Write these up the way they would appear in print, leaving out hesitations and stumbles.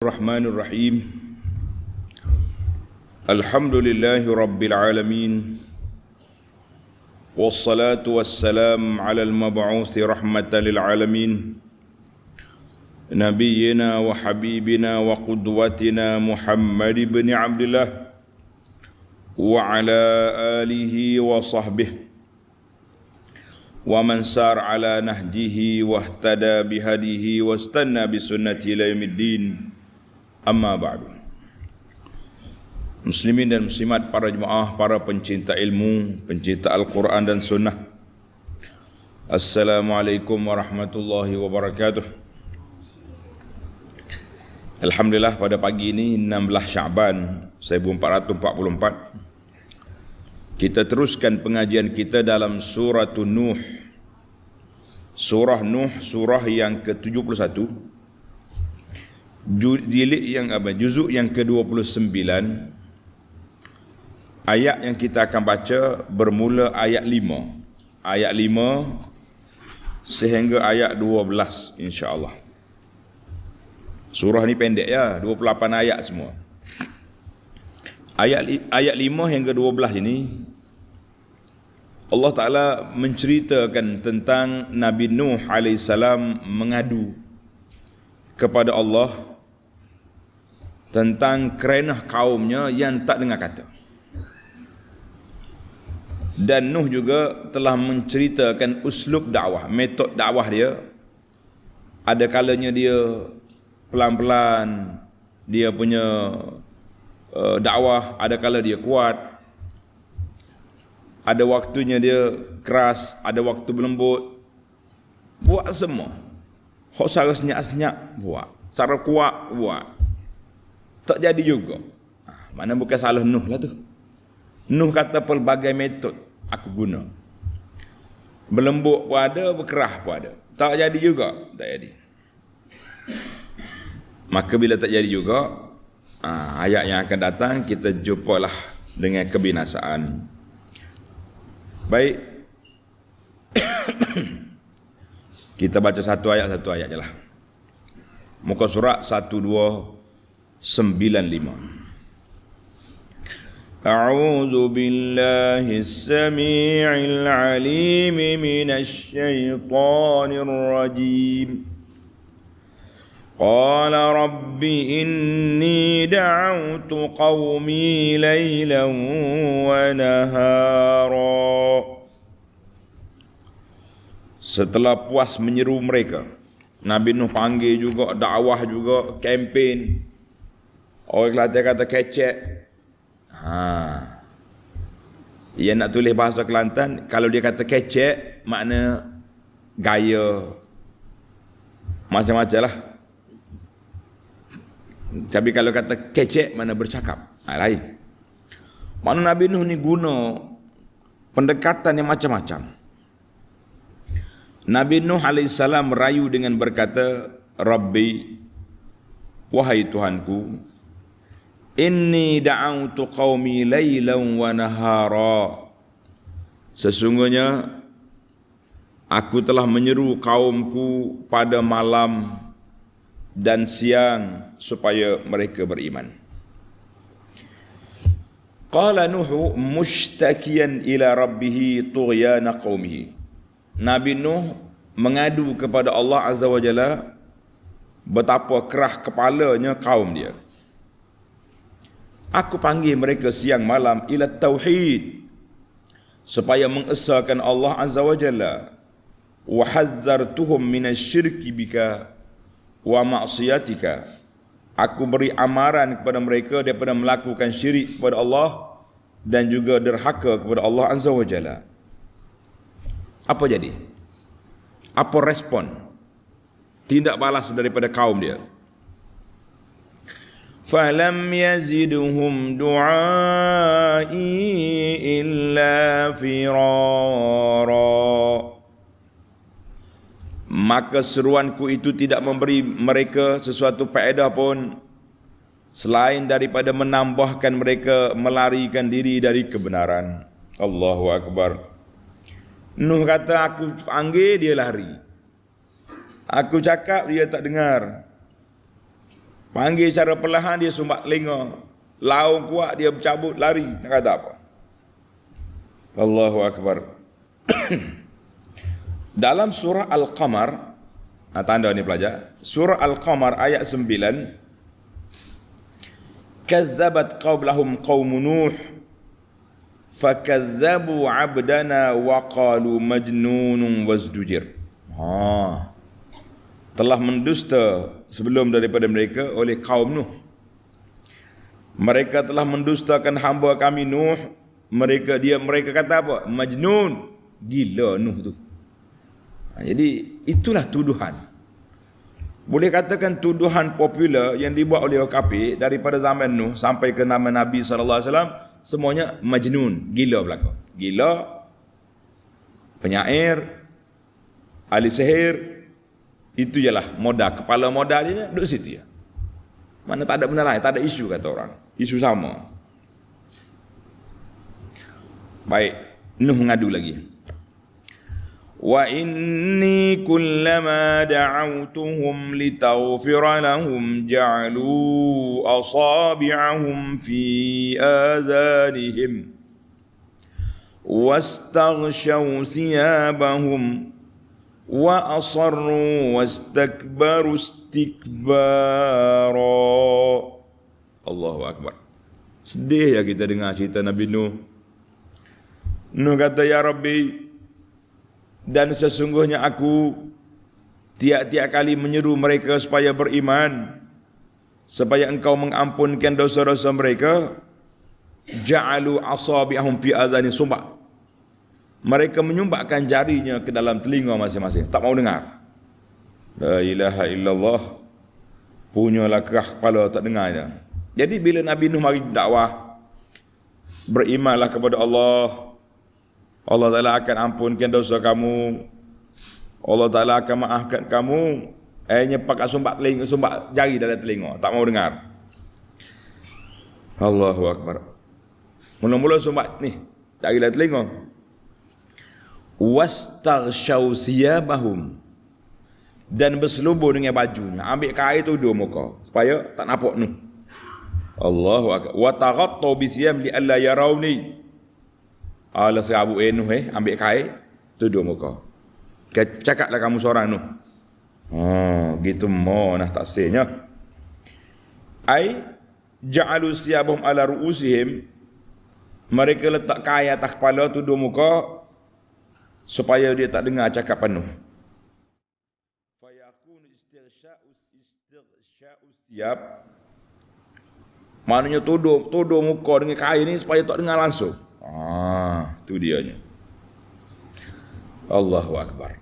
Bismillahirrahmanirrahim. Alhamdulillahi rabbil alamin. Wassalatu wassalam ala al-mab'uthi rahmatan lil alamin. Nabiyyina wa habibina wa qudwatina Muhammad ibn Abdullah wa ala alihi wa sahbihi wa man sar ala nahjihi wa ihtada bihadihi wa istanna bisunnati ila yaumiddin. Amma ba'du. Muslimin dan muslimat, para jemaah, para pencinta ilmu, pencinta Al-Quran dan Sunnah, Assalamualaikum warahmatullahi wabarakatuh. Alhamdulillah, pada pagi ini 16 Sya'ban 1444 kita teruskan pengajian kita dalam surah Nuh. Surah Nuh, surah yang ke-71, juzuk yang ke-29. Ayat yang kita akan baca bermula ayat 5. Ayat 5 sehingga ayat 12 insya-Allah. Surah ni pendek ya, 28 ayat semua. Ayat 5 hingga 12 ini Allah Ta'ala menceritakan tentang Nabi Nuh AS mengadu kepada Allah tentang kerenah kaumnya yang tak dengar kata. Dan Nuh juga telah menceritakan uslub dakwah, metod dakwah dia. Ada kalanya dia pelan-pelan, dia punya dakwah, ada kala dia kuat, ada waktunya dia keras, ada waktu berlembut. Buat semua. Hok sara senyap-senyap buat, sara kuat buat. Tak jadi juga. Mana bukan salah Nuh lah tu. Nuh kata pelbagai metod aku guna. Berlembut pun ada, berkerah pun ada. Tak jadi juga, tak jadi. Maka bila tak jadi juga, ayat yang akan datang kita jumpalah dengan kebinasaan. Baik. Kita baca satu ayat je lah. Muka surat 1295. A'udzu billahi as-sami'il 'alim minasy syaithanir rajim. Qala rabbi inni da'awtu qaumi laylan wa nahara. Setelah puas menyeru mereka, Nabi Nuh panggil juga, dakwah juga, kempen. Orang Kelantan kata kecek. Ia nak tulis bahasa Kelantan, kalau dia kata kecek, makna gaya macam-macam lah. Tapi kalau kata kecek, makna bercakap, lain. Makna Nabi Nuh ni guna pendekatan yang macam-macam. Nabi Nuh AS merayu dengan berkata, Rabbi, wahai Tuhanku, inni da'autu qaumi laylan wa nahara. Sesungguhnya aku telah menyeru kaumku pada malam dan siang supaya mereka beriman. Qala Nuh mushtakiyan ila rabbih tughyana qaumihi. Nabi Nuh mengadu kepada Allah Azza wa Jalla betapa kerah kepalanya kaum dia. Aku panggil mereka siang malam ila tauhid, supaya mengesahkan Allah Azza wa Jalla. Wa hazzartuhum minasyirki bika wa ma'siyatika. Aku beri amaran kepada mereka daripada melakukan syirik kepada Allah dan juga derhaka kepada Allah Azza wa Jalla. Apa jadi? Apa respon? Tindak balas daripada kaum dia. Falam yazidhum du'ai illa firara. Maka seruanku itu tidak memberi mereka sesuatu faedah pun, selain daripada menambahkan mereka melarikan diri dari kebenaran. Allahu Akbar. Nuh kata, aku panggil dia lari. Aku cakap dia tak dengar. Panggil secara perlahan, dia sumbat telinga. Laung kuat, dia bercabut, lari. Nak kata apa? Allahu Akbar. Dalam surah Al-Qamar, tanda ni pelajar, surah Al-Qamar ayat 9, kazzabat qablahum qaum Nuh fakazzabu 'abdana wa qalu majnunun wazdujir. Telah mendusta sebelum daripada mereka oleh kaum Nuh. Mereka telah mendustakan hamba kami Nuh. Mereka kata apa? Majnun, gila Nuh tu. Jadi itulah tuduhan. Boleh katakan tuduhan popular yang dibuat oleh orang kafir daripada zaman Nuh sampai ke nama Nabi SAW, semuanya majnun, gila belaka. Gila, penyair, ahli sihir, itu jelah modal, kepala modal dia duduk situ ya. Mana tak ada benda lain, tak ada isu kata orang. Isu sama. Baik, Nuh mengadu lagi. Wa inni kullama da'awtuhum litaghfira lahum ja'alu asabi'ahum fi azanihim wastaghshaw thiyabahum wa asarru wastakbaru istikbara. Allahu Akbar. Sedih ya kita dengar cerita Nabi Nuh. Nuh kata, ya Rabbi, dan sesungguhnya aku tiap-tiap kali menyeru mereka supaya beriman, supaya engkau mengampunkan dosa-dosa mereka, ja'alu asabi'ahum fi azani sumba. Mereka menyumbakkan jarinya ke dalam telinga masing-masing, tak mau dengar. La ilaha illallah. Punyalah kerah kepala tak dengarnya. Jadi bila Nabi Nuh mari dakwah, berimanlah kepada Allah, Allah Ta'ala akan ampunkan dosa kamu, Allah Ta'ala akan maafkan kamu. Nyepak sumbat telinga, sumbat jari dalam telinga, tak mau dengar. Allahu Akbar. Mula-mula sumbat ni jari dalam telinga. Wastaghshaw thiyabahum, dan berselubur dengan bajunya, ambil kain tuduh muka supaya tak nampak Nuh. Allahu Akbar. Wa taghattaw bisiyam li alla yarawni. Allah serabut Nuh ambil kain tuduh muka. Cakaplah kamu seorang Nuh. Gitu mau nah tafsirnya. Ai ja'alu siyabahum ala ru'usihim, mereka letak kain atas kepala tuduh muka supaya dia tak dengar cakapan Nuh. Fa yakunu istighsya'u siyab, maknanya tuduh muka dengan kain ni supaya tak dengar langsung. Itu dianya. Allahu Akbar.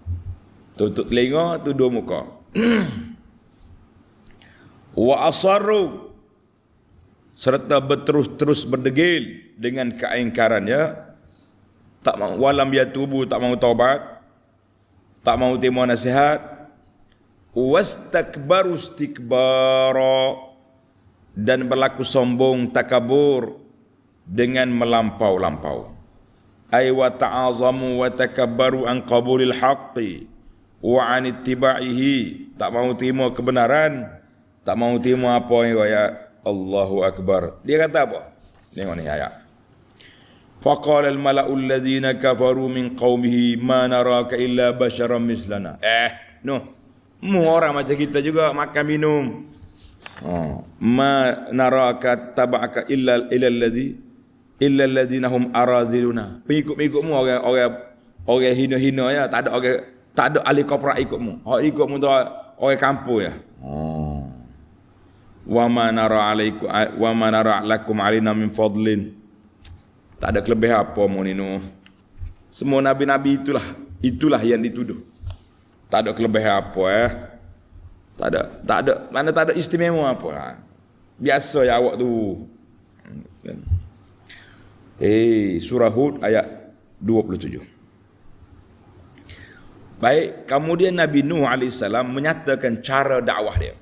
Tutup telinga, tuduh muka. Wa asarru, serta berterus berdegil dengan keingkarannya. Tak mau, walam yatubu, tak mau taubat, tak mau terima nasihat. Wastakbaru istikbara, dan berlaku sombong, takabur, dengan melampau-lampau. Ay wa ta'azamu wa takabbaru an qabulil haqqi wa an ittiba'ihi, tak mau terima kebenaran, tak mau terima apa yang ayat. Allahu Akbar. Dia kata apa? Tengok ni ayat. Faqala al-mala'u alladhina kafaru min qaumihi ma naraka illa basharan mislana. No. Mu orang macam kita juga makan minum. Ma naraka taba'aka illa alladhina hum araziluna. Pengikut-pengikutmu orang hina-hina ya, tak ada ahli korporat ikutmu. Hak ikutmu tu orang kampung ya. Wa ma nara lakum alina min fadlin. Tak ada kelebihan apa mu ni Nuh. Semua nabi-nabi itulah yang dituduh. Tak ada kelebihan apa Tak ada, mana tak ada istimewa apa. Biasa ya awak tu. Surah Hud ayat 27. Baik, kemudian Nabi Nuh AS menyatakan cara dakwah dia.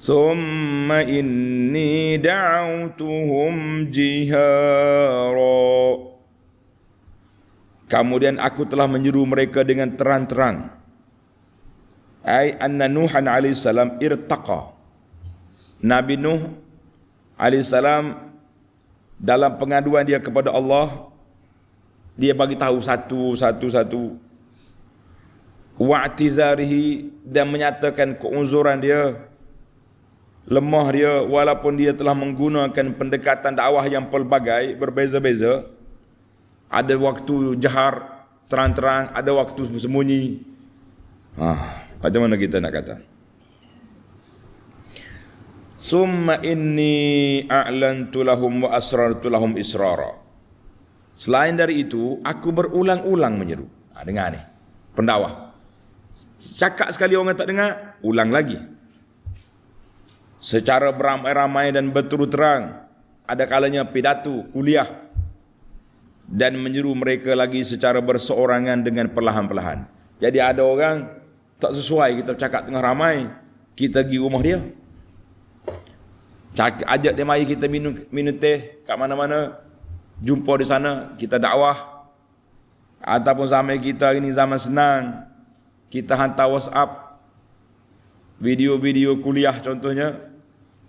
Summa inni da'autuhum jihara. Kemudian aku telah menyeru mereka dengan terang-terang. Ai anna Nuhan AS irtaqa. Nabi Nuh alaihissalam dalam pengaduan dia kepada Allah, dia bagi tahu satu wa'tizarihi, dan menyatakan keunzuran dia, lemah dia, walaupun dia telah menggunakan pendekatan dakwah yang pelbagai, berbeza-beza. Ada waktu jahar, terang-terang, ada waktu sembunyi. Macam mana kita nak kata? Summa inni a'lantu lahum wa asrartu lahum israra. Selain dari itu, aku berulang-ulang menyeru. Dengar ni, pendakwah. Cakap sekali orang tak dengar, ulang lagi. Secara beramai-ramai dan berterus terang. Ada kalanya pidato, kuliah. Dan menyeru mereka lagi secara berseorangan dengan perlahan-perlahan. Jadi ada orang tak sesuai kita cakap tengah ramai, kita pergi rumah dia. Ajak dia mari kita minum teh kat mana-mana, jumpa di sana, kita dakwah. Ataupun zaman kita ini zaman senang, kita hantar WhatsApp, video-video kuliah contohnya,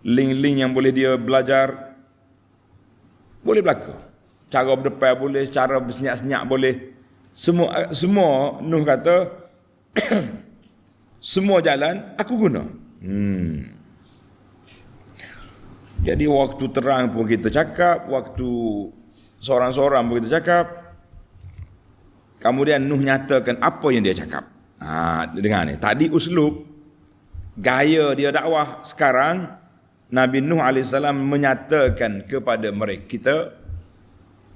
link-link yang boleh dia belajar, boleh berlaku. Cara berdepan boleh, cara bersenyak-senyak boleh. Semua Nuh kata, semua jalan aku guna. Jadi waktu terang pun kita cakap, waktu seorang-seorang pun kita cakap. Kemudian Nuh nyatakan apa yang dia cakap. Dengar ni. Tadi uslub, gaya dia dakwah. Sekarang Nabi Nuh AS menyatakan kepada mereka kita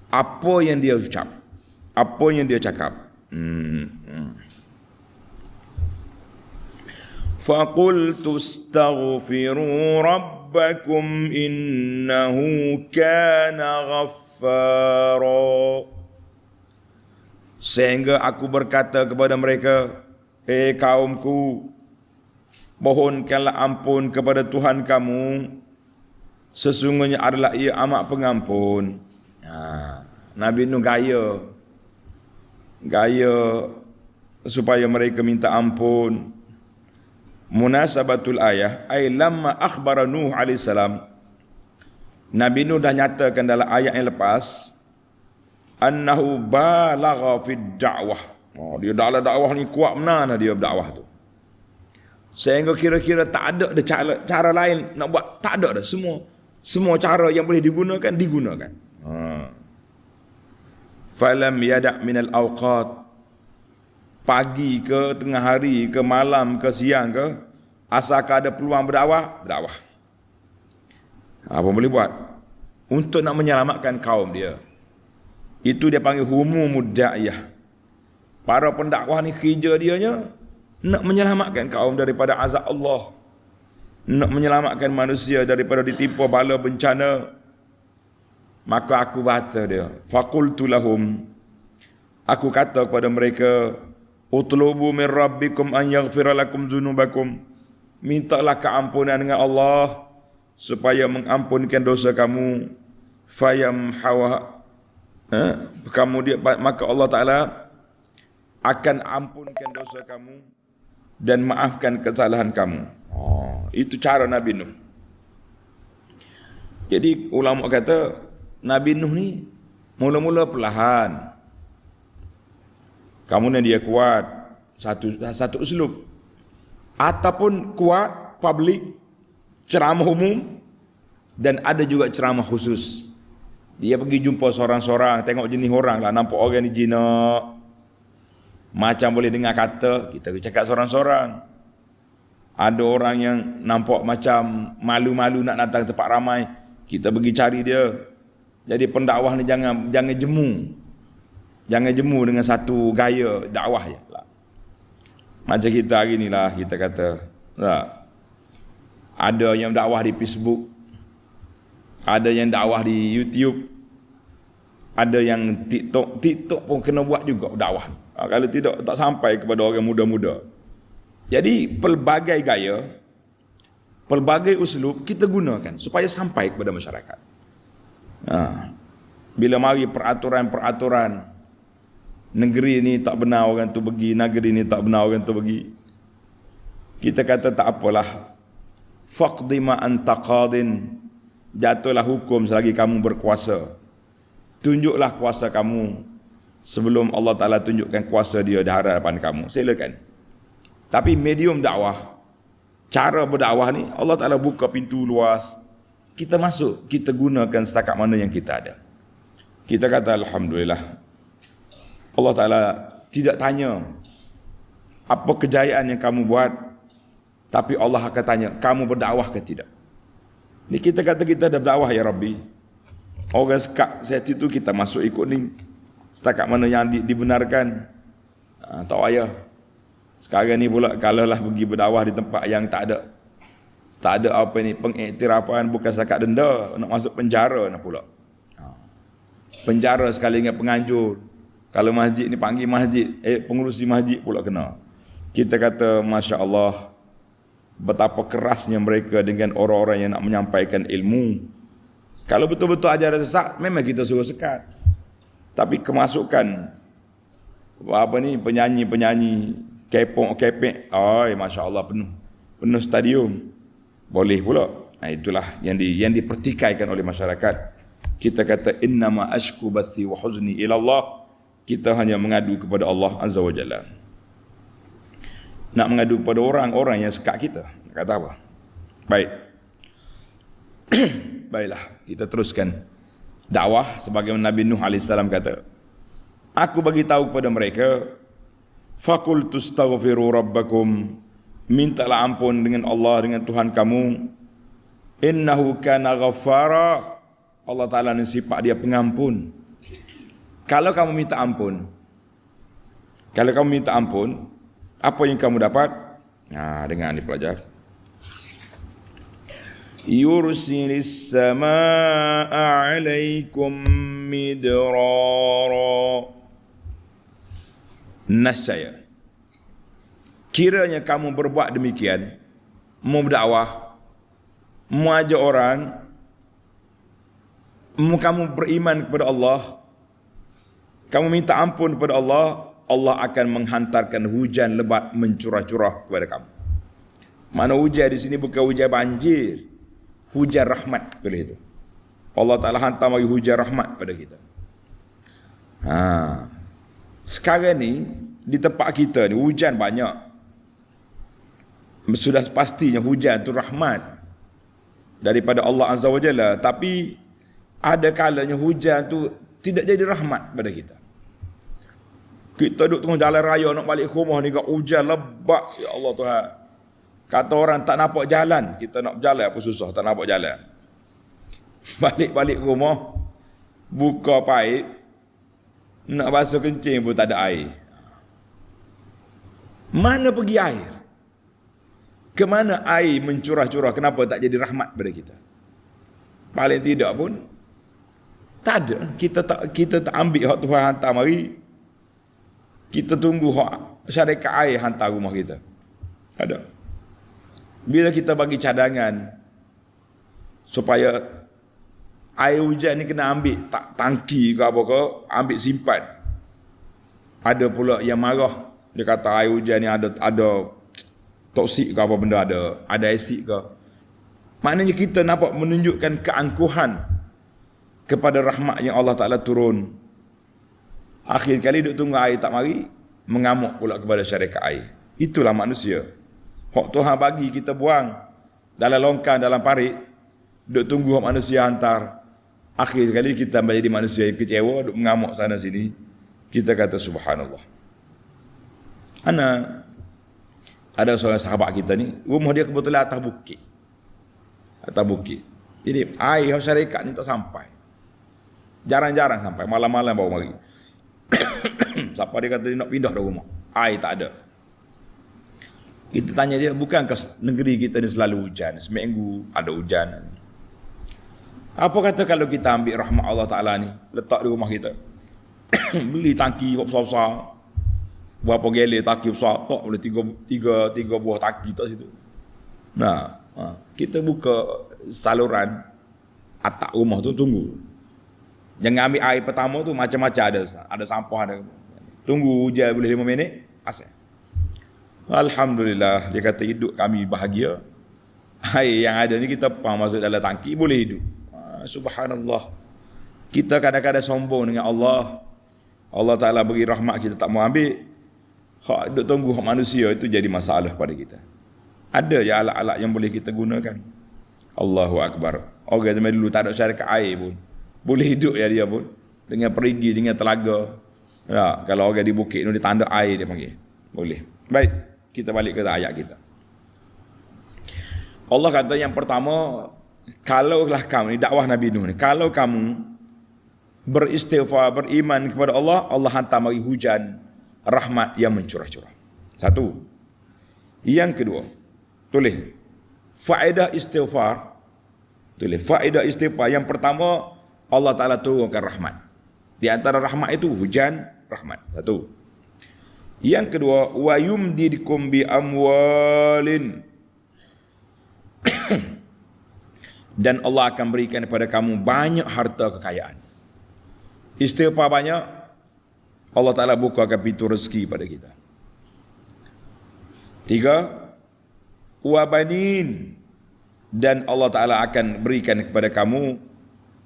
apa yang dia ucap, apa yang dia cakap. فَقُلْتُ اسْتَغْفِرُوا رَبَّكُمْ إِنَّهُ كَانَ غَفَّارًا. Sehingga aku berkata kepada mereka, kaumku, mohonkanlah ampun kepada Tuhan kamu, sesungguhnya adalah ia amat pengampun. Nabi Nuh gaya supaya mereka minta ampun. Munasabatul ayah, ay lamma akhbara Nuh alaihissalam, Nabi Nuh dah nyatakan dalam ayat yang lepas, annahu balagha fid da'wah. Dia dalam dakwah ni kuat benar dia berdakwah tu. Sehingga kira-kira tak ada cara lain nak buat, tak ada dah. Semua cara yang boleh digunakan. Falam yada' minal awqat, pagi ke, tengah hari ke, malam ke, siang ke, asalkan ada peluang berdakwah. Apa boleh buat? Untuk nak menyelamatkan kaum dia. Itu dia panggil humumud da'iyah. Para pendakwah ni kerja dianya nak menyelamatkan kaum daripada azab Allah. Nak menyelamatkan manusia daripada ditimpa bala bencana. Maka aku baca dia. Faqultu lahum, aku kata kepada mereka, utlubu min rabbikum an yaghfira lakum dzunubakum. Mintalah keampunan dengan Allah supaya mengampunkan dosa kamu. Maka Allah Ta'ala akan ampunkan dosa kamu dan maafkan kesalahan kamu. Itu cara Nabi Nuh. Jadi ulama kata Nabi Nuh ni mula-mula perlahan, kemudian dia kuat satu uslub, ataupun kuat publik, ceramah umum, dan ada juga ceramah khusus. Dia pergi jumpa seorang-seorang, tengok jenis orang lah, nampak orang ni jinak, macam boleh dengar kata, kita cakap seorang-seorang. Ada orang yang nampak macam malu-malu nak datang tempat ramai, kita pergi cari dia. Jadi pendakwah ni jangan jemu. Jangan jemu dengan satu gaya dakwah je. Macam kita hari ni lah, kita kata. Ada yang dakwah di Facebook. Ada yang dakwah di YouTube. Ada yang TikTok. TikTok pun kena buat juga dakwah. Kalau tidak, tak sampai kepada orang muda-muda. Jadi pelbagai gaya, pelbagai uslub kita gunakan supaya sampai kepada masyarakat. Bila mari peraturan-peraturan, negeri ni tak benar orang tu pergi, negeri ni tak benar orang tu pergi, kita kata tak apalah, faqdi ma anta qadin, jatuhlah hukum selagi kamu berkuasa. Tunjuklah kuasa kamu sebelum Allah Ta'ala tunjukkan kuasa dia di hadapan kamu. Silakan. Tapi medium dakwah, cara berdakwah ni, Allah Ta'ala buka pintu luas. Kita masuk, kita gunakan setakat mana yang kita ada. Kita kata Alhamdulillah. Allah Ta'ala tidak tanya apa kejayaan yang kamu buat, tapi Allah akan tanya, kamu berdakwah ke tidak? Ni kita kata kita dah berdakwah ya Rabbi. Orang sekat set itu kita masuk ikut ni. Setakat mana yang dibenarkan. Tak payah. Sekarang ni pula kalau lah pergi berdakwah di tempat yang tak ada apa ni pengiktirafan, bukan setakat denda, nak masuk penjara nak pula. Penjara sekali dengan penganjur. Kalau masjid ni panggil masjid, pengurusi masjid pula kena. Kita kata Masya Allah, betapa kerasnya mereka dengan orang-orang yang nak menyampaikan ilmu. Kalau betul-betul ajaran sesat, memang kita suruh sekat. Tapi kemasukan penyanyi-penyanyi kepek, Masya Allah penuh stadium, boleh pula. Itulah yang dipertikaikan oleh masyarakat. Kita kata innama ashku bathi wa huzni ila Allah. Kita hanya mengadu kepada Allah Azza wa Jalla. Nak mengadu kepada orang-orang yang sekat kita. Nak kata apa? Baik. Baiklah, kita teruskan dakwah sebagaimana Nabi Nuh AS kata, aku bagi tahu kepada mereka, faqultu astaghfiru rabbakum, mintalah ampun dengan Allah, dengan Tuhan kamu, innahu kana ghaffara, Allah Ta'ala ni sifat dia pengampun. Kalau kamu minta ampun, apa yang kamu dapat? Dengar ni pelajar. Yursilis samaa'a 'alaikum midrara. Nascaya, kiranya kamu berbuat demikian, mau berdakwah, mau ajak orang, mau kamu beriman kepada Allah, kamu minta ampun kepada Allah, Allah akan menghantarkan hujan lebat mencurah-curah kepada kamu. Mana hujan di sini bukan hujan banjir, hujan rahmat pada itu. Allah Ta'ala hantar bagi hujan rahmat pada kita. Sekarang ni di tempat kita ni hujan banyak. Sudah pastinya hujan tu rahmat daripada Allah Azza wa Jalla. Tapi ada kalanya hujan tu tidak jadi rahmat pada kita. Kita duduk tengah jalan raya nak balik ke rumah ni, kat hujan lebat, ya Allah Tuhan. Kata orang tak nampak jalan, kita nak berjalan apa susah, tak nampak jalan. Balik-balik ke rumah, buka paip, nak basuh kencing pun tak ada air. Mana pergi air? Kemana air mencurah-curah? Kenapa tak jadi rahmat pada kita? Paling tidak pun tak ada. Kita tak ambil hak Tuhan hantar mari. Kita tunggu hak syarikat air hantar rumah kita. Ada. Bila kita bagi cadangan supaya air hujan ni kena ambil tangki ke apa ke, ambil simpan. Ada pula yang marah, dia kata air hujan ni ada toksik ke apa benda, ada asid ke. Maknanya kita nampak menunjukkan keangkuhan kepada rahmat yang Allah Ta'ala turun. Akhir kali duk tunggu air tak mari, mengamuk pula kepada syarikat air. Itulah manusia. Hak Tuhan bagi kita buang dalam longkang, dalam parit, duk tunggu hak manusia hantar. Akhir sekali kita menjadi manusia yang kecewa, duk mengamuk sana sini. Kita kata subhanallah. Ada seorang sahabat kita ni, rumah dia kebetulan atas bukit. Jadi air syarikat ni tak sampai. Jarang-jarang sampai, malam-malam baru mari. Siapa dia kata dia nak pindah dah rumah, air tak ada. Kita tanya dia, bukankah negeri kita ni selalu hujan, seminggu ada hujan? Apa kata kalau kita ambil rahmat Allah Ta'ala ni, letak di rumah kita, beli tangki besar-besar, berapa gelir tangki besar, tak boleh tiga buah tangki tak situ. Kita buka saluran atap rumah tu, tunggu. Jangan ambil air pertama tu macam-macam ada sampah ada. Tunggu hujan boleh 5 minit, asal. Alhamdulillah, dia kata hidup kami bahagia. Air yang ada ni kita pang masuk dalam tangki boleh hidup. Subhanallah. Kita kadang-kadang sombong dengan Allah. Allah Ta'ala beri rahmat kita tak mau ambil. Hak duk tunggu hak manusia itu jadi masalah pada kita. Ada je alat-alat yang boleh kita gunakan. Allahu Akbar. Orang zaman dulu tak ada syarikat air pun. Boleh hidup ya dia pun. Dengan perigi, dengan telaga. Ya, kalau orang di bukit ni dia tanda air dia panggil. Boleh. Baik, kita balik ke ayat kita. Allah kata yang pertama, kalaulah kamu, ni dakwah Nabi Nuh ni, kalau kamu beristighfar, beriman kepada Allah, Allah hantar mari hujan rahmat yang mencurah-curah. Satu. Yang kedua, tulis faedah istighfar. Tulis faedah istighfar. Yang pertama, Allah Ta'ala turunkan rahmat. Di antara rahmat itu hujan rahmat. Satu. Yang kedua, wa yumdidukum bi amwalin. Dan Allah akan berikan kepada kamu banyak harta kekayaan. Istighfar banyak, Allah Ta'ala bukakan pintu rezeki pada kita. Tiga, wa banin. Dan Allah Ta'ala akan berikan kepada kamu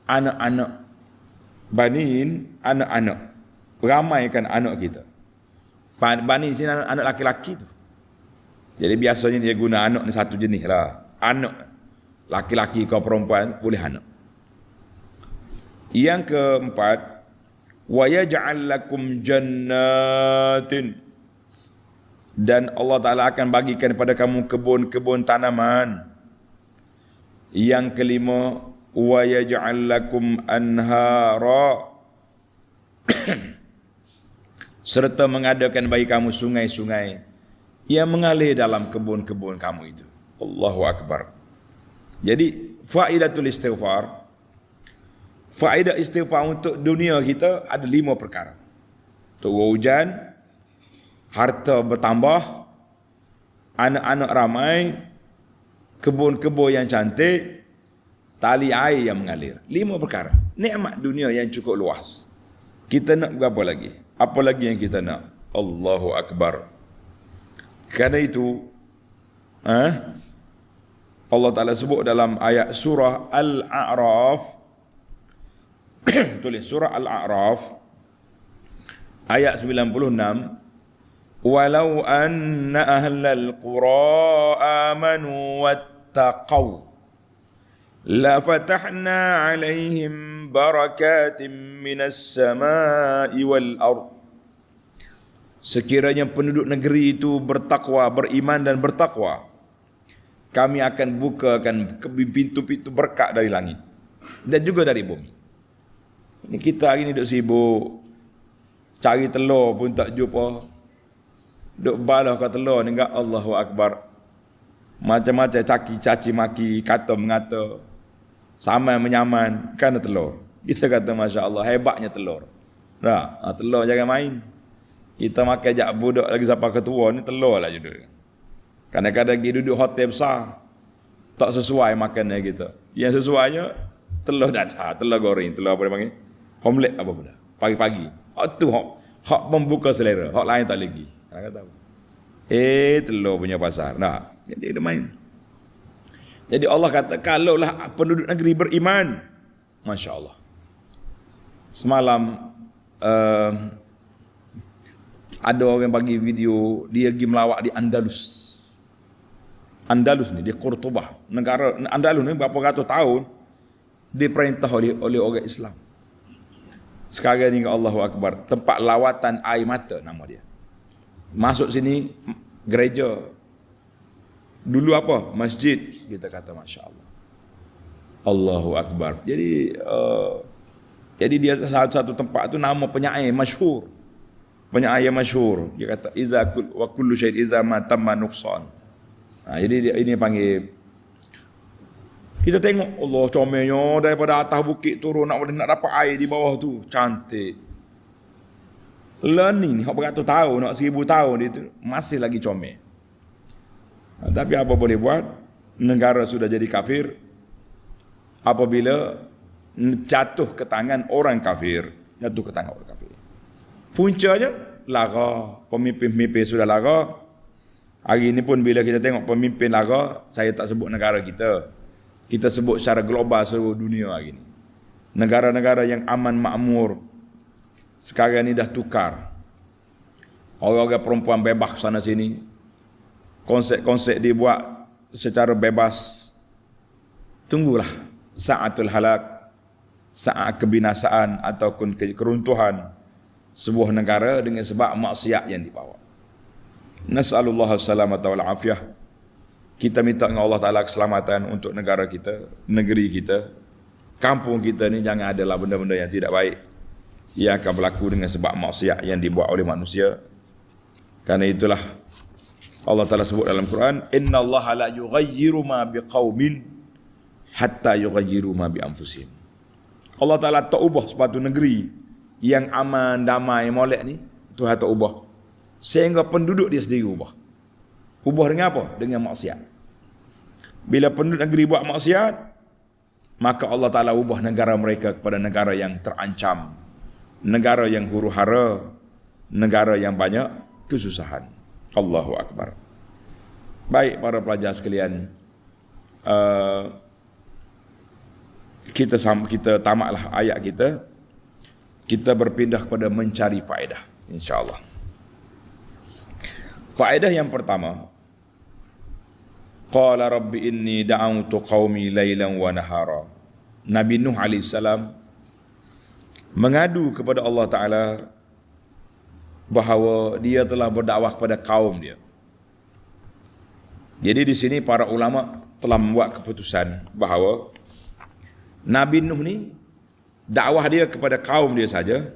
anak-anak. Banin, anak-anak. Ramaikan anak kita. Banin sini anak laki-laki tu. Jadi biasanya dia guna anak ni satu jenis lah. Anak laki-laki kau perempuan boleh anak. Yang keempat, wa yaj'al lakum jannatin. Dan Allah Ta'ala akan bagikan kepada kamu kebun-kebun tanaman. Yang kelima, wa yaj'al lakum anhara. Serta mengadakan bagi kamu sungai-sungai yang mengalir dalam kebun-kebun kamu itu. Allahu Akbar. Jadi faedatul istighfar, faedah istighfar untuk dunia kita ada 5 perkara. Turun hujan, harta bertambah, anak-anak ramai, kebun-kebun yang cantik, tali air yang mengalir. 5 perkara. Nikmat dunia yang cukup luas. Kita nak berapa lagi? Apa lagi yang kita nak? Allahu Akbar. Kerana itu, Allah Ta'ala sebut dalam ayat surah Al-A'raf, tulis surah Al-A'raf, ayat 96, walau anna ahlal qura amanu wattaqaw la fatahna alaihim barakatim minas sama'i wal ard. Sekiranya penduduk negeri itu bertakwa, beriman dan bertakwa, kami akan bukakan pintu-pintu berkat dari langit dan juga dari bumi. Ini kita hari ni duk sibuk cari telur pun tak jumpa. Duk balah kat telur ni enggak. Allahu Akbar. Macam-macam caci maki, kata mengata, samai menyaman kerana telur. Kita kata masya-Allah hebatnya telur. Nah, telur jangan main. Kita makan jak budak lagi sampai ketua ni telur lah judul. Kadang-kadang pergi duduk hotel besar, tak sesuai makannya kita. Yang sesuainya telur dadar, telur goreng, telur apa dia panggil? Omelette apa pula. Pagi-pagi. Hak tu hak membuka selera, hak lain tak lagi. Kata tahu. Telur punya pasar. Nah, jadi dia main. Jadi Allah kata kalaulah penduduk negeri beriman, masya-Allah. Semalam ada orang bagi video dia pergi melawat di Andalus. Andalus ni di Cordoba, negara Andalus ni berapa ratus tahun diperintah oleh orang Islam. Sekarang ni Allahu Akbar, tempat lawatan air mata nama dia. Masuk sini gereja. Dulu apa? Masjid. Kita kata masya-Allah. Allahu Akbar. Jadi dia satu tempat tu nama penyair masyhur. Penyair masyhur. Dia kata iza wa kullu syai'in iza ma tamma nuqsan. Jadi ini panggil. Kita tengok Allah comelnya daripada atas bukit turun nak dapat air di bawah tu. Cantik. Learning ni hak beratus tahun, nak 1000 tahun dia tu masih lagi comel. Tapi apa boleh buat? Negara sudah jadi kafir. Apabila jatuh ke tangan orang kafir, jatuh ke tangan orang kafir. Puncanya lara, pemimpin-pemimpin sudah lara, Hari ini pun bila kita tengok pemimpin lara, saya tak sebut negara kita. Kita sebut secara global seluruh dunia hari ini. Negara-negara yang aman makmur sekarang ni dah tukar. Orang-orang perempuan bebas sana sini. Konsep-konsep dibuat secara bebas. Tunggulah sa'atul halak, saat kebinasaan ataupun keruntuhan sebuah negara dengan sebab maksiat yang dibawa. Nas'alullah salamata wal afiyah. Kita minta dengan Allah Ta'ala keselamatan untuk negara kita, negeri kita, kampung kita ni jangan adalah benda-benda yang tidak baik yang akan berlaku dengan sebab maksiat yang dibuat oleh manusia. Karena itulah Allah Ta'ala sebut dalam Quran, Inna Allah la yughayyiru ma biqaumin hatta yughayyiru ma bi anfusihim. Allah Ta'ala tak ubah sepatu negeri yang aman, damai, molek ni, Tuhan tak ubah. Sehingga penduduk dia sendiri ubah. Ubah dengan apa? Dengan maksiat. Bila penduduk negeri buat maksiat, maka Allah Ta'ala ubah negara mereka kepada negara yang terancam, negara yang huru-hara, negara yang banyak kesusahan. Allahu Akbar. Baik para pelajar sekalian, kita tamatlah ayat kita. Kita berpindah kepada mencari faedah, insya-Allah. Faedah yang pertama, qala rabbi inni da'awtu qaumi lailan wa nahara. Nabi Nuh AS mengadu kepada Allah Ta'ala bahawa dia telah berdakwah kepada kaum dia. Jadi di sini para ulama telah membuat keputusan bahawa Nabi Nuh ni dakwah dia kepada kaum dia saja,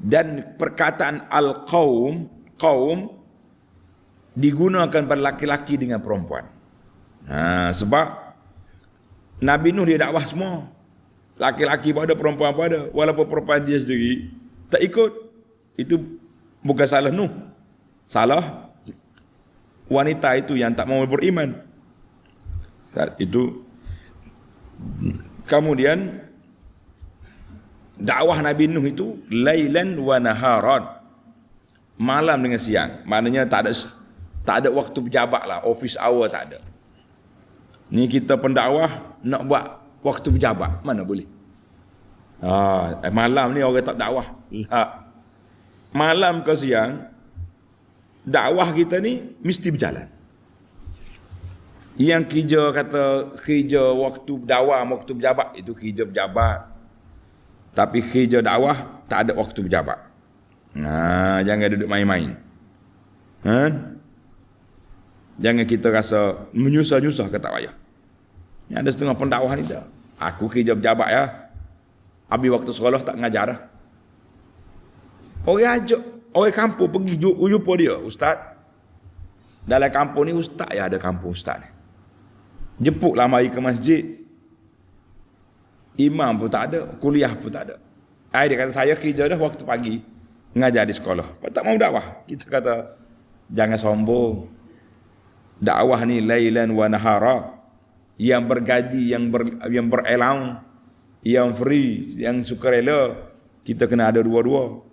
dan perkataan kaum digunakan pada laki-laki dengan perempuan. Sebab Nabi Nuh dia dakwah semua, laki-laki pun ada, perempuan pun ada. Walaupun perempuan dia sendiri tak ikut, itu bukan salah Nuh, salah wanita itu yang tak mau beriman. Itu kemudian dakwah Nabi Nuh itu lailan wa naharan, malam dengan siang. Maknanya tak ada waktu berjabat lah, office hour tak ada. Ni kita pendakwah nak buat waktu berjabat, mana boleh. Malam ni orang tak dakwah lah. Malam ke siang, dakwah kita ni mesti berjalan. Yang kerja waktu dawam, waktu berjabat, itu kerja berjabat. Tapi kerja dakwah tak ada waktu berjabat. Jangan duduk main-main. Jangan kita rasa menyusah-nyusah ke tak payah. Yang ada setengah pendakwah ni dah, aku kerja berjabat ya, habis waktu sekolah tak ngajar dah. Orang kampung pergi jumpa dia, ustaz. Dalam kampung ni ustaz ya, ada kampung ustaz ni. Jemputlah mari ke masjid. Imam pun tak ada, kuliah pun tak ada. Dia kata saya kerja dah waktu pagi, ngajar di sekolah. Tak mau dakwah. Kita kata jangan sombong. Dakwah ni lailan wa nahara, yang bergaji, yang berelang, yang free, yang sukarela. Kita kena ada dua-dua.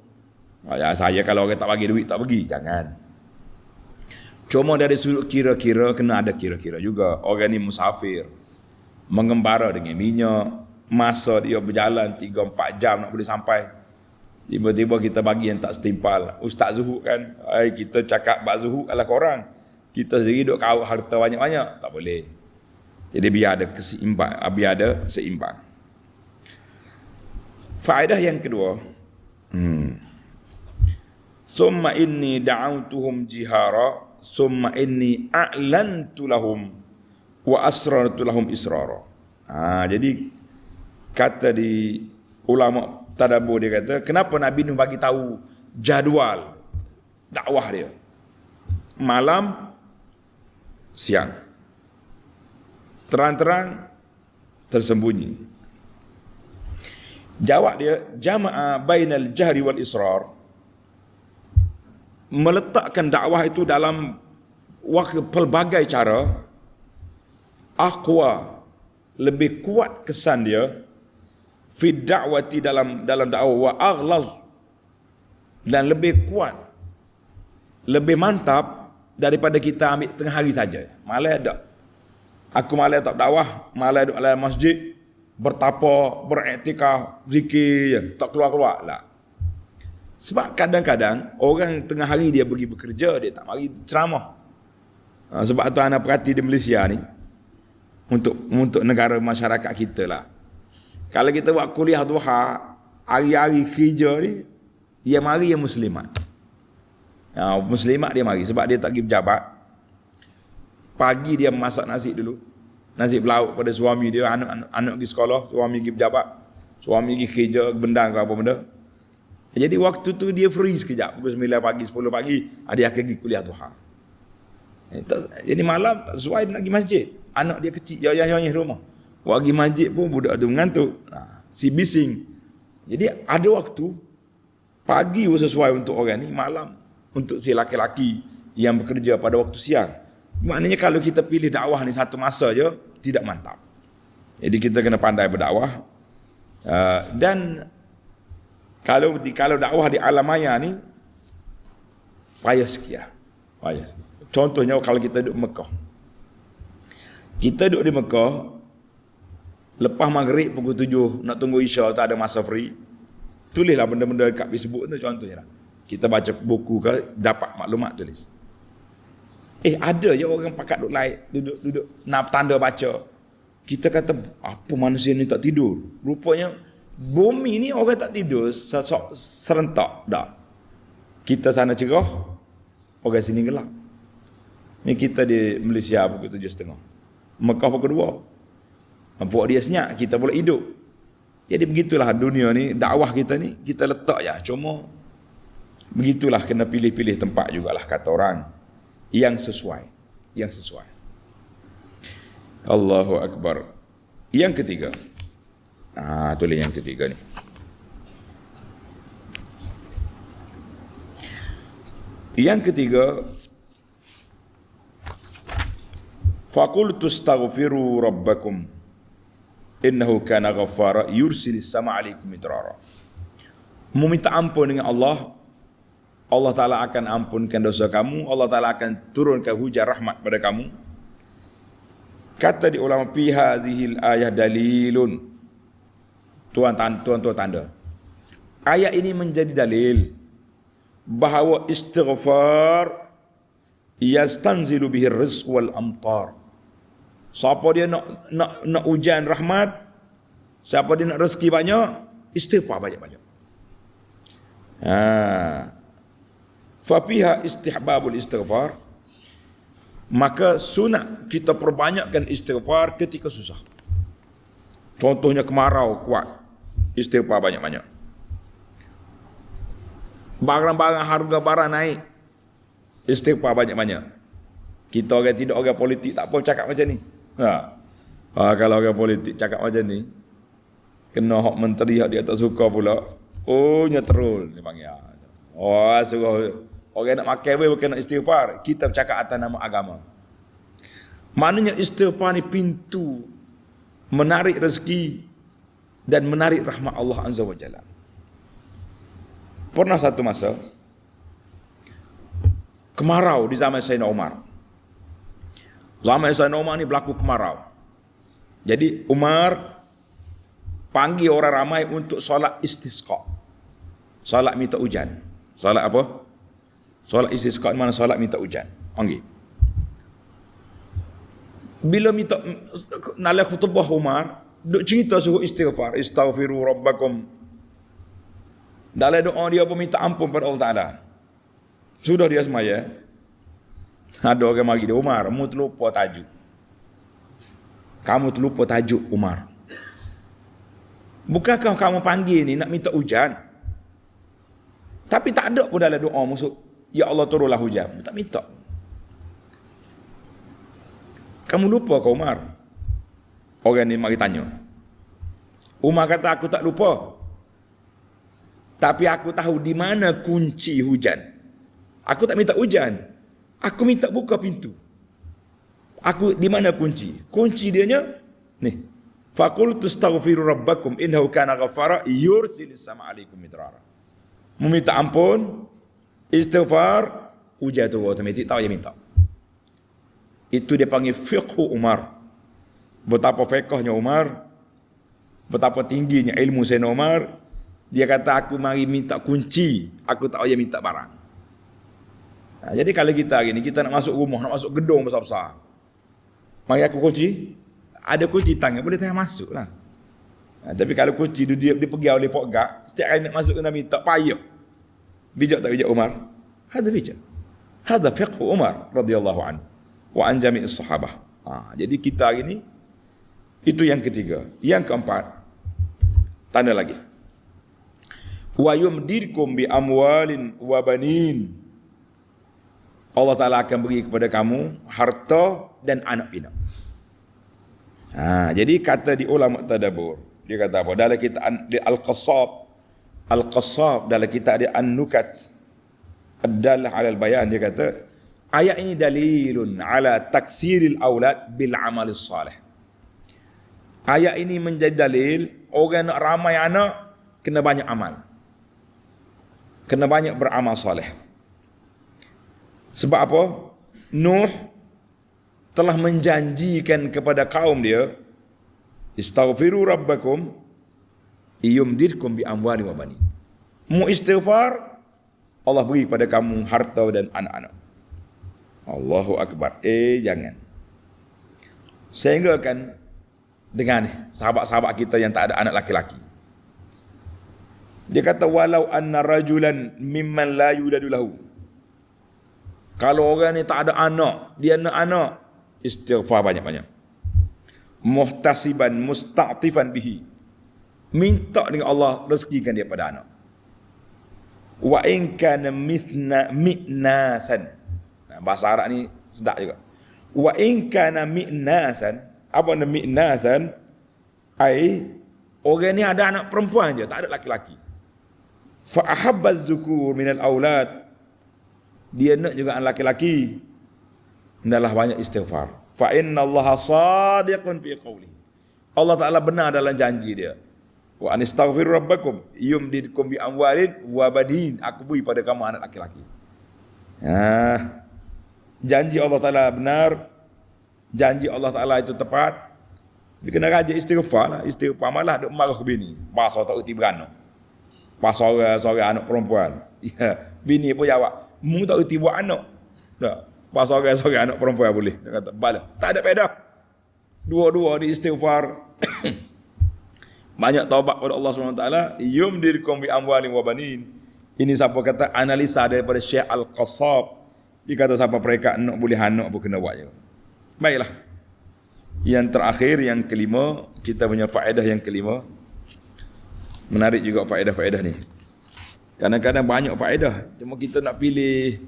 Saya kalau orang tak bagi duit tak pergi, jangan. Cuma dari sudut kira-kira kena ada kira-kira juga. Orang ni musafir, mengembara dengan minyak, masa dia berjalan 3-4 jam nak boleh sampai. Tiba-tiba kita bagi yang tak setimpal. Ustaz Zuhud kan, kita cakap bab Zuhud adalah korang, kita sendiri duk kau harta banyak-banyak, tak boleh. Jadi biar ada keseimbang, biar ada seimbang. Faedah yang kedua, summa inni da'autuhum jihara, summa inni a'lantu lahum wa asrartu lahum israra. Jadi kata di ulama tadabbur, dia kata kenapa Nabi Nuh bagi tahu jadual dakwah dia, malam siang, terang-terang, tersembunyi. Jawab dia, jama'a bainal jahri wal israr, meletakkan dakwah itu dalam pelbagai cara, aqwa, lebih kuat kesan dia, fi da'wati, dalam dakwah, wa aghlaz, dan lebih kuat, lebih mantap, daripada kita ambil tengah hari saja. Malam ada. Aku malam tak dakwah, malam duduk dalam masjid, bertapa, beriktikaf, zikir je, tak keluar-keluar lah. Sebab kadang-kadang orang tengah hari dia pergi bekerja, dia tak mari ceramah. Sebab tu anak perhati di Malaysia ni, untuk negara masyarakat kita lah. Kalau kita buat kuliah duha, hari-hari kerja ni, dia mari yang muslimat. Muslimat dia mari sebab dia tak pergi pejabat. Pagi dia masak nasi dulu. Nasi berlauk pada suami dia, anak pergi sekolah, suami pergi pejabat. Suami pergi kerja, bendang ke apa benda. Jadi waktu tu dia free sekejap, pukul 9 pagi, 10 pagi, dia akan pergi kuliah duha. Jadi malam tak sesuai dia nak pergi masjid. Anak dia kecil, jauh-jauh rumah. Buat pergi masjid pun budak tu mengantuk. Si bising. Jadi ada waktu, pagi sesuai untuk orang ni, malam untuk si laki-laki yang bekerja pada waktu siang. Maknanya kalau kita pilih dakwah ni satu masa je, tidak mantap. Jadi kita kena pandai berdakwah. Dan kalau dakwah di alam maya ni, payah sekian. Contohnya kalau kita duduk Mekah. Kita duduk di Mekah, lepas maghrib pukul 7, nak tunggu Isya, tak ada masa free. Tulislah benda-benda dekat Facebook tu contohnya lah. Kita baca buku ke, dapat maklumat tulis. Ada je orang pakat duduk lain, duduk nak tanda baca. Kita kata, apa manusia ni tak tidur? Rupanya, bumi ni orang tak tidur serentak. Tak. Kita sana cerah, orang sini gelap. Ni kita di Malaysia pukul 7.30. Mekah pukul 2. Buat dia senyap, kita boleh hidup. Jadi begitulah dunia ni, dakwah kita ni, kita letak je. Cuma, begitulah kena pilih-pilih tempat jugalah kata orang. Yang sesuai. Allahu Akbar. Yang ketiga. Tulis yang ketiga ni. Yang ketiga, faqultu astaghfiru rabbakum innahu kana ghaffara yursilis sama alaikum midrara. Meminta ampun dengan Allah, Allah Ta'ala akan ampunkan dosa kamu, Allah Ta'ala akan turunkan hujan rahmat pada kamu. Kata di ulama, fi hadhil ayah dalilun. Tuan tanda. Ayat ini menjadi dalil bahawa istighfar yastanzilu bihi rizq wal amtar. Siapa dia nak hujan rahmat, siapa dia nak rezeki banyak, istighfar banyak-banyak. Fa fiha istihbabul istighfar, maka sunat kita perbanyakkan istighfar ketika susah. Contohnya kemarau kuat, istighfar banyak-banyak. Barang-barang harga barang naik, istighfar banyak-banyak. Kita orang tidak orang politik tak apa cakap macam ni. Kalau orang politik cakap macam ni, kena hak menteri hak dia tak suka pula. Nyeterul dia panggil. Suruh orang nak makan bukan nak istighfar. Kita bercakap atas nama agama. Maknanya istighfar ni pintu menarik rezeki dan menarik rahmat Allah Azza wa Jalla. Pernah satu masa kemarau di zaman Sayyidina Umar. Zaman Sayyidina Umar ni berlaku kemarau. Jadi Umar panggil orang ramai untuk solat istisqa. Solat minta hujan. Solat apa? Solat istisqa, mana solat minta hujan. Panggil. Bila minta nak khutbah Umar, duk cerita suruh istighfar, istaghfiru rabbakum. Dalam doa dia pun minta ampun pada Allah Ta'ala. Sudah dia semaya, ada orang mari dia, Umar, kamu terlupa tajuk. Kamu terlupa tajuk, Umar. Bukankah kamu panggil ni nak minta hujan? Tapi tak ada pun dalam doa musuh, ya Allah turunlah hujan. Tak minta. Kamu lupa ke Umar? Orang ni mari tanya. Umar kata, aku tak lupa. Tapi aku tahu di mana kunci hujan. Aku tak minta hujan. Aku minta buka pintu. Aku di mana kunci? Kunci dia nya ni. Faqultu astaghfiru rabbakum innahu kana ghaffara yursilis sama alaikum midrara. Meminta ampun, istighfar, hujan tu automatik tahu dia minta. Itu dia panggil fiqhu Umar. Betapa fiqhnya Umar, betapa tingginya ilmu Sayyidina Umar. Dia kata, aku mari minta kunci, aku tak payah minta barang. Jadi kalau kita gini, kita nak masuk rumah, nak masuk gedung besar-besar, mari aku kunci, ada kunci tangan, boleh tanya masuk lah. Tapi kalau kunci dia pegang oleh pokgak, setiap kali nak masuk kena minta, payah. Bijak tak bijak Umar? Hadza bijak. Hadza fiqhu Umar radhiyallahu anhu wa an jami'is sahabah. Jadi kita hari ni, itu yang ketiga. Yang keempat, tanda lagi. Wa yumdirkum bi amwalin wa banin. Allah Ta'ala akan beri kepada kamu harta dan anak pinak. Jadi kata di ulama tadabbur, dia kata apa? Dalam kitab Al-Qassab dalam kitab dia An-Nukat Ad-Dallah 'ala al-Bayan, dia kata ayat ini dalilun ala takthiril aulad bil amalis salih. Ayat ini menjadi dalil orang nak ramai anak kena banyak amal. Kena banyak beramal salih. Sebab apa? Nuh telah menjanjikan kepada kaum dia, istaghfiru rabbakum yumdidkum bi amwali wa bani. Mu istighfar, Allah beri kepada kamu harta dan anak-anak. Allahu akbar. Jangan. Sehingga kan dengan sahabat-sahabat kita yang tak ada anak laki-laki. Dia kata walau anna rajulan mimman la yuladu lahu. Kalau orang ni tak ada anak, dia nak anak, istighfar banyak-banyak. Muhtasiban musta'tifan bihi. Minta dengan Allah rezekikan dia pada anak. Wa in kana mi'nasan. Bahasa Arab ni sedap juga. Wa in kana mi'nasan, apa nama mi'nasan? Orang ni ada anak perempuan je, tak ada laki-laki. Fa ahabba az-zukur minal aulad. Dia nak juga anak laki-laki. Hendaklah banyak istighfar. Fa inna Allah sadiqun fi qawli. Allah Ta'ala benar dalam janji dia. Wa anistaghfiru rabbakum yumdidkum bi amwalin wa badin. Aku beri pada kamu anak laki-laki. Janji Allah Ta'ala benar. Janji Allah Ta'ala itu tepat. Dia kena rajin istighfar lah. Istighfar malah duk marah ke bini. Pasal tak erti beranak. Pasal seorang anak perempuan. Bini pun jawab, mu tak erti buat anak. Tak. Pasal seorang anak perempuan boleh. Dia kata, bala. Tak ada pedah. Dua-dua di istighfar. Banyak taubat kepada Allah SWT. Yumdidkum bi amwalin wa banin. Ini siapa kata analisa daripada Syekh Al-Qassab. Dia kata siapa mereka anak boleh anak pun kena buat je. Baiklah. Yang terakhir, yang kelima, kita punya faedah yang kelima. Menarik juga faedah-faedah ni. Kadang-kadang banyak faedah. Cuma kita nak pilih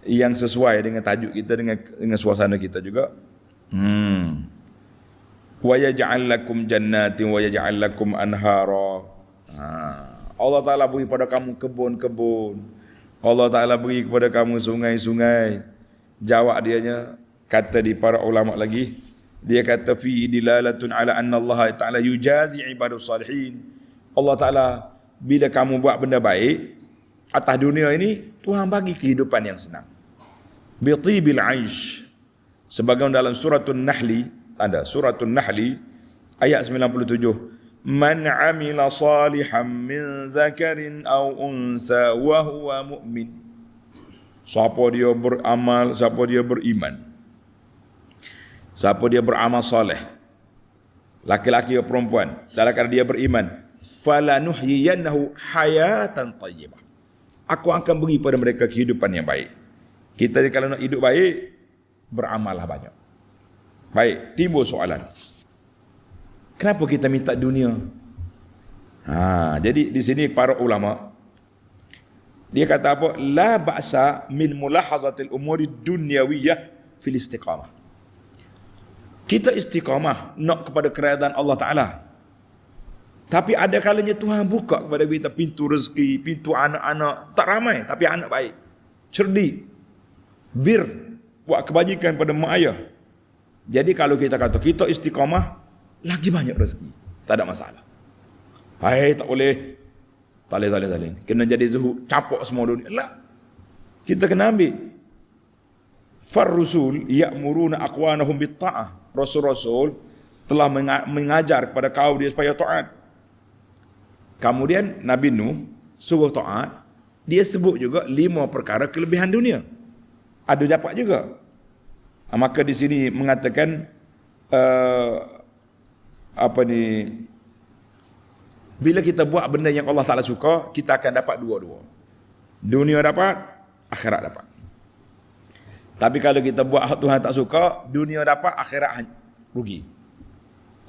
yang sesuai dengan tajuk kita, dengan suasana kita juga. Wa yaj'al lakum jannatin wa yaj'al lakum anhara. Allah Ta'ala beri pada kamu kebun-kebun. Allah Ta'ala beri kepada kamu sungai-sungai. Jawab dianya, kata di para ulama lagi, dia kata fi dilalatun ala anna Allah Ta'ala yujazi ibadus salihin. Allah Ta'ala bila kamu buat benda baik atas dunia ini, Tuhan bagi kehidupan yang senang. Bitibil aish. Sebagaimana dalam suratul Nahli, ada suratul Nahli ayat 97. Man amila salihan min zakarin aw unsa wa huwa mu'min. Siapa dia beramal, siapa dia beriman, siapa dia beramal soleh, laki-laki atau perempuan, dalam keadaan dia beriman, falanuhyiyannahu hayatan tayyibah. Aku akan beri pada mereka kehidupan yang baik. Kita kalau nak hidup baik, beramallah banyak. Baik, timbul soalan. Kenapa kita minta dunia? Jadi di sini para ulama dia kata apa? La ba'sa min mulahazatil umuri dunyawiyah fil istiqamah. Kita istiqamah nak kepada keredaan Allah Ta'ala. Tapi ada kalanya Tuhan buka kepada kita pintu rezeki, pintu anak-anak. Tak ramai, tapi anak baik, cerdik, bir, buat kebajikan pada mak ayah. Jadi kalau kita kata kita istiqamah, lagi banyak rezeki, tak ada masalah. Tak boleh. Tak boleh. Kena jadi zuhud, capok semua dunia. Lah. Kita kena ambil. Far-rusul ya'muruna aqwanahum bit-ta'ah. Rasul-rasul telah mengajar kepada kaum dia supaya taat. Kemudian Nabi Nuh suruh taat, dia sebut juga 5 perkara kelebihan dunia. Ada dapat juga. Maka di sini mengatakan bila kita buat benda yang Allah Ta'ala suka, kita akan dapat dua-dua. Dunia dapat, akhirat dapat. Tapi kalau kita buat hak Tuhan tak suka, dunia dapat, akhirat rugi.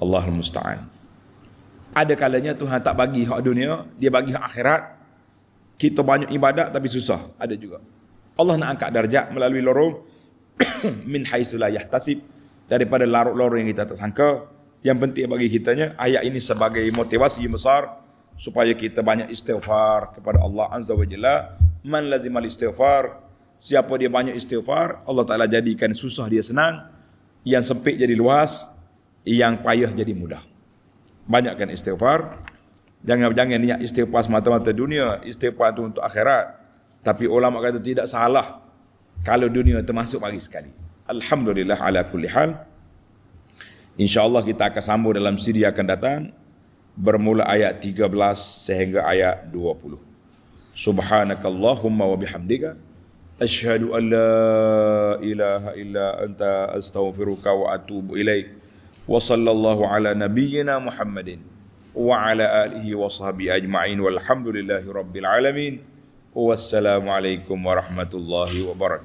Allahul Musta'an. Ada kalanya Tuhan tak bagi hak dunia, dia bagi hak akhirat. Kita banyak ibadat tapi susah. Ada juga. Allah nak angkat darjat melalui lorong min haitsu la yahtasib, daripada lorong yang kita tak sangka. Yang penting bagi kitanya, ayat ini sebagai motivasi besar supaya kita banyak istighfar kepada Allah Azza wa Jalla. Man lazimal istighfar, siapa dia banyak istighfar, Allah Ta'ala jadikan susah dia senang, yang sempit jadi luas, yang payah jadi mudah. Banyakkan istighfar. Jangan niat istighfar semata-mata dunia, istighfar itu untuk akhirat. Tapi ulama kata tidak salah kalau dunia termasuk bagi sekali. Alhamdulillah ala kulli hal. InsyaAllah kita akan sambung dalam siri akan datang, bermula ayat 13 sehingga ayat 20. Subhanakallahumma wa bihamdika asyhadu an la ilaha illa anta astaghfiruka wa atubu ilaik. Wa sallallahu ala nabiyyina Muhammadin wa ala alihi wa sahbihi ajma'in walhamdulillahi rabbil alamin. Wassalamualaikum warahmatullahi wabarakatuh.